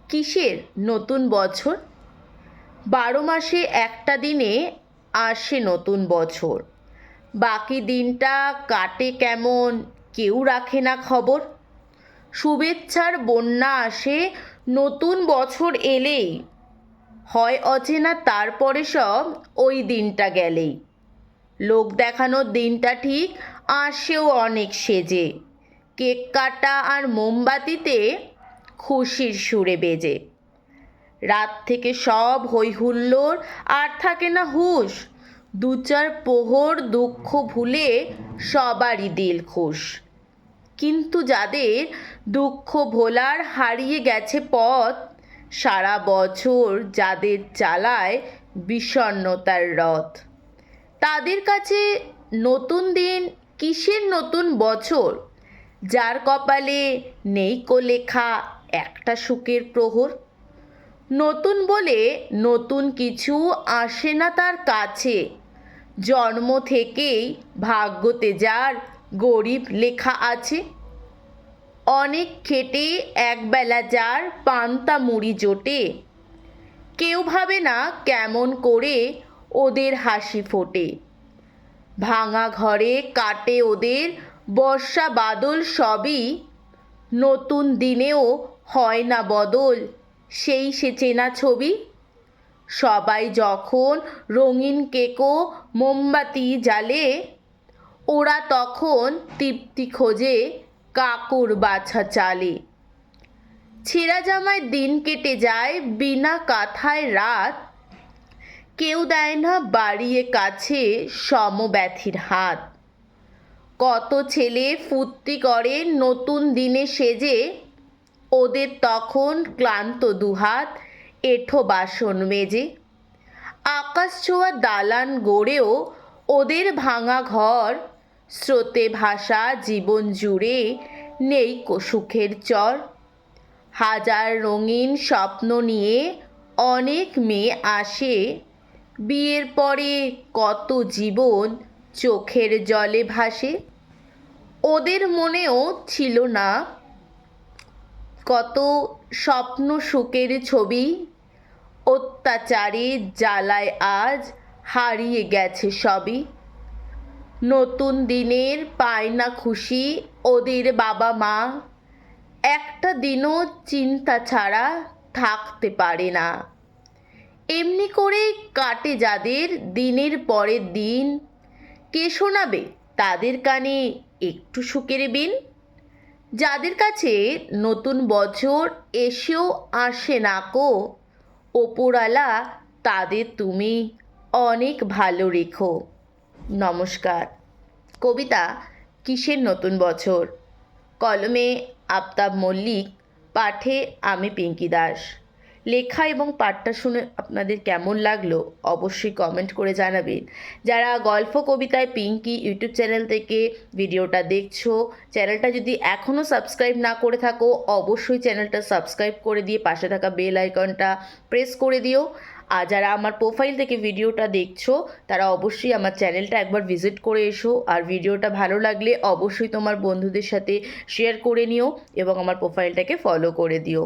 কিসের নতুন বছর? 12 মাসে একটা দিনে আসে নতুন বছর। বাকি দিনটা কাটে কেমন কেউ রাখে না খবর। শুভেচ্ছার বন্যা আসে নতুন বছর এলেই, হয় অচেনা তারপরে সব ওই দিনটা গেলেই। লোক দেখানোর দিনটা ঠিক আসেও অনেক সেজে, কেক কাটা আর মোমবাতিতে খুশির সুরে বেজে। রাত থেকে সব হই হুল্লোড়, আর থাকে না হুঁশ। দু চার প্রহর দুঃখ ভুলে সবারই দিল খুশ। কিন্তু যাদের দুঃখ ভোলার হারিয়ে গেছে পথ, সারা বছর যাদের চালায় বিষণ্ণতার রথ, তাদের কাছে নতুন দিন কিসের নতুন বছর? যার কপালে নেই কো লেখা একটা সুখের প্রহর। নতুন বলে নতুন কিছু আসে না তার কাছে, জন্ম থেকেই ভাগ্যতে যার গরিব লেখা আছে। অনেক খেটে একবেলা যার পান্তা মুড়ি জোটে, কেউ ভাবে না কেমন করে ওদের হাসি ফোটে। ভাঙা ঘরে কাটে ওদের বর্ষা বাদল সবই, নতুন দিনেও হয় না বদল সেই সে চেনা ছবি। সবাই যখন রঙিন কেকো মোমবাতি জ্বালে, ওরা তখন তৃপ্তি খোঁজে কাকুর বাছা চালে। ছেঁড়া জামায় দিন কেটে যায় বিনা কাঁথায় রাত, কেউ দেয় না বাড়িয়ে কাছে সমব্যথীর হাত। কত ছেলে ফুর্তি করে নতুন দিনে সেজে, ওদের তখন ক্লান্ত দুহাত এঁঠো বাসন মেজে। আকাশ ছোঁয়া দালান গড়েও ওদের ভাঙা ঘর, স্রোতে ভাসা জীবন জুড়ে নেই কো সুখের চর। হাজার রঙিন স্বপ্ন নিয়ে অনেক মেয়ে আসে, বিয়ের পরে কত জীবন চোখের জলে ভাসে। ওদের মনেও ছিল না কত স্বপ্ন সুখের ছবি, অত্যাচারে জ্বালায় আজ হারিয়ে গেছে সবই। নতুন দিনের পায় না খুশি ওদের বাবা মা, একটা দিনও চিন্তা ছাড়া থাকতে পারে না। এমনি করে কাটে যাদের দিনের পরের দিন, কে শোনাবে তাদের কানে একটু সুখের বিন? যাদের কাছে নতুন বছর এসেও আসে না কো, ওপরওয়ালা তাদের তুমি অনেক ভালো রেখো। নমস্কার। কবিতা কিসের নতুন বছর, কলমে আফতাব মল্লিক, পাঠে আমি পিঙ্কি দাস। লেখা এবং পাঠটা শুনে আপনাদের কেমন লাগলো অবশ্যই কমেন্ট করে জানাবেন। যারা গল্প কবিতায় পিঙ্কি ইউটিউব চ্যানেল থেকে ভিডিওটা দেখছো, চ্যানেলটা যদি এখনও সাবস্ক্রাইব না করে থাকো অবশ্যই চ্যানেলটা সাবস্ক্রাইব করে দিয়ে পাশে থাকা বেল আইকনটা প্রেস করে দিও। আর যারা আমার প্রোফাইল থেকে ভিডিওটা দেখছো তারা অবশ্যই আমার চ্যানেলটা একবার ভিজিট করে এসো। আর ভিডিওটা ভালো লাগলে অবশ্যই তোমার বন্ধুদের সাথে শেয়ার করে নিও এবং আমার প্রোফাইলটাকে ফলো করে দিও।